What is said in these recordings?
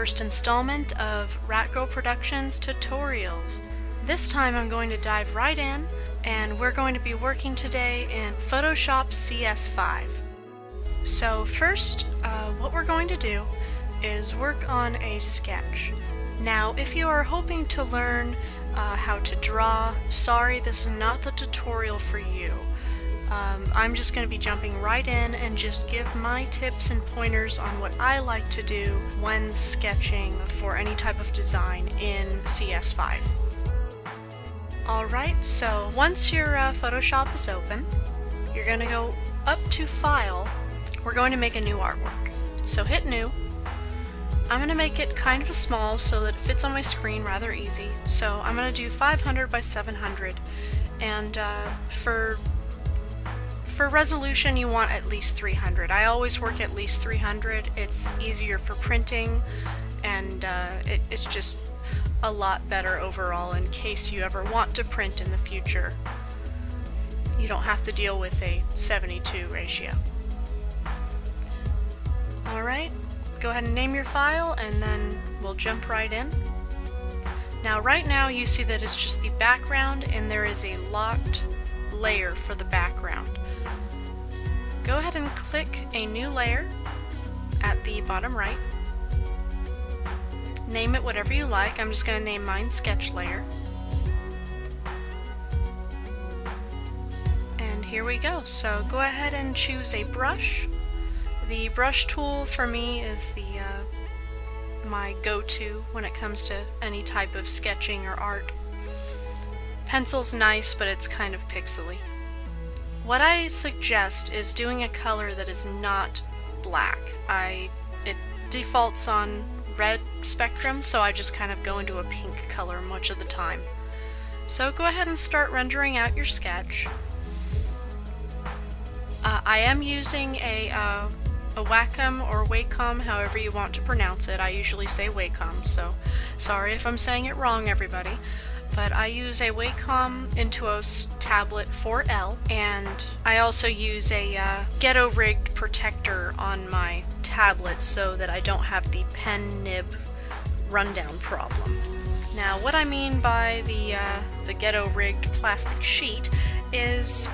first installment of Ratgirl Productions tutorials. This time I'm going to dive right in, and we're going to be working today in Photoshop CS5. So first, what we're going to do is work on a sketch. Now, if you are hoping to learn how to draw, sorry, this is not the tutorial for you. I'm just going to be jumping right in and just give my tips and pointers on what I like to do when sketching for any type of design in CS5. Alright, so once your Photoshop is open, you're going to go up to File. We're going to make a new artwork. So hit New. I'm going to make it kind of small so that it fits on my screen rather easy. So I'm going to do 500 by 700, and for resolution you want at least 300. I always work at least 300. It's easier for printing, and it's just a lot better overall in case you ever want to print in the future. You don't have to deal with a 72 ratio. Alright, go ahead and name your file and then we'll jump right in. Now right now you see that it's just the background and there is a locked layer for the background. Go ahead and click a new layer at the bottom right. Name it whatever you like. I'm just going to name mine Sketch Layer. And here we go. So go ahead and choose a brush. The brush tool for me is my go-to when it comes to any type of sketching or art. Pencil's nice, but it's kind of pixely. What I suggest is doing a color that is not black. It defaults on red spectrum, so I just kind of go into a pink color much of the time. So go ahead and start rendering out your sketch. I am using a Wacom or Wacom, however you want to pronounce it. I usually say Wacom, so sorry if I'm saying it wrong, everybody. But I use a Wacom Intuos tablet 4L, and I also use a ghetto rigged protector on my tablet so that I don't have the pen nib rundown problem. Now what I mean by the ghetto rigged plastic sheet is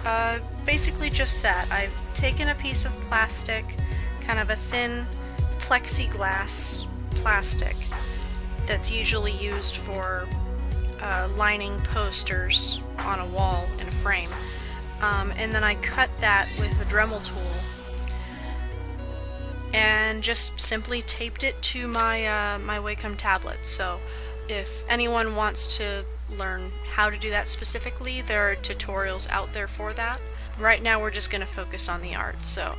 basically just that. I've taken a piece of plastic, kind of a thin plexiglass plastic that's usually used for lining posters on a wall in a frame, and then I cut that with a Dremel tool and just simply taped it to my my Wacom tablet. So if anyone wants to learn how to do that specifically, there are tutorials out there for that. Right now we're just going to focus on the art. So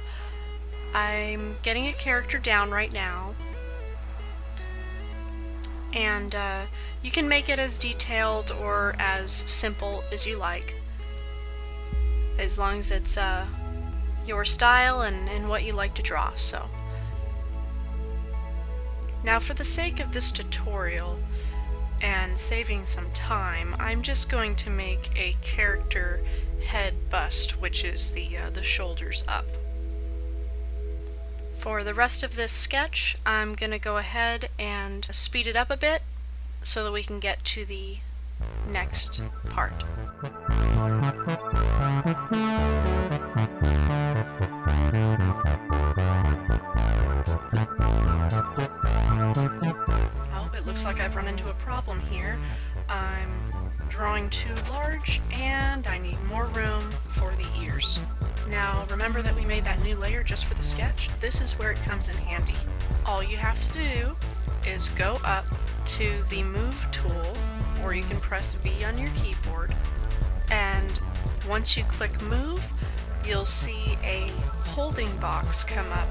I'm getting a character down right now, and you can make it as detailed or as simple as you like, as long as it's your style and what you like to draw. So now, for the sake of this tutorial and saving some time, I'm just going to make a character head bust, which is the shoulders up. For the rest of this sketch, I'm going to go ahead and speed it up a bit so that we can get to the next part. Oh, it looks like I've run into a problem here. I'm drawing too large and I need more room for the ears. Now remember that we made that new layer just for the sketch? This is where it comes in handy. All you have to do is go up to the Move tool, or you can press V on your keyboard, and once you click Move, you'll see a holding box come up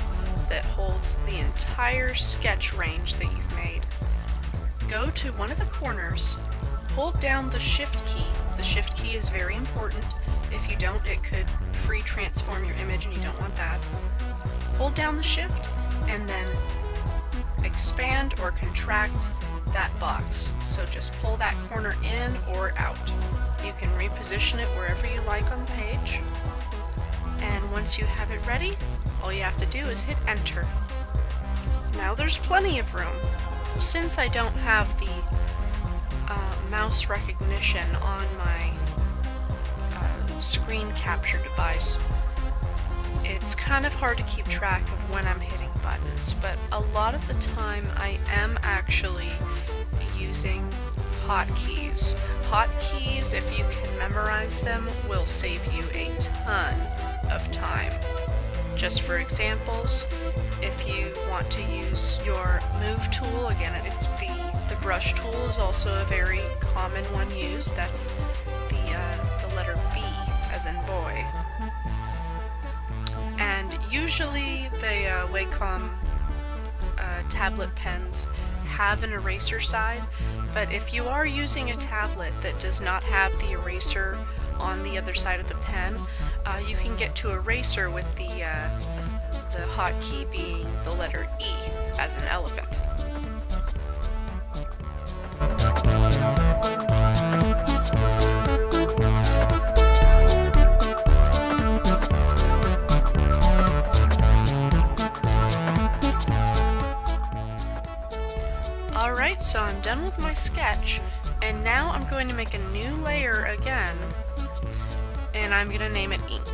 that holds the entire sketch range that you've made. Go to one of the corners, hold down the Shift key. The Shift key is very important. If you don't, it could free transform your image and you don't want that. Hold down the Shift and then expand or contract that box. So just pull that corner in or out. You can reposition it wherever you like on the page. And once you have it ready, all you have to do is hit Enter. Now there's plenty of room. since I don't have the mouse recognition on my screen capture device, it's kind of hard to keep track of when I'm hitting buttons, but a lot of the time I am actually using hotkeys. Hotkeys, if you can memorize them, will save you a ton of time. Just for examples, if you want to use your move tool, again it's V. The brush tool is also a very common one used. That's the letter B as in boy. And usually the Wacom tablet pens have an eraser side, but if you are using a tablet that does not have the eraser on the other side of the pen, you can get to eraser with the hotkey being the letter E as in elephant. Alright, so I'm done with my sketch, and now I'm going to make a new layer again, and I'm going to name it Ink.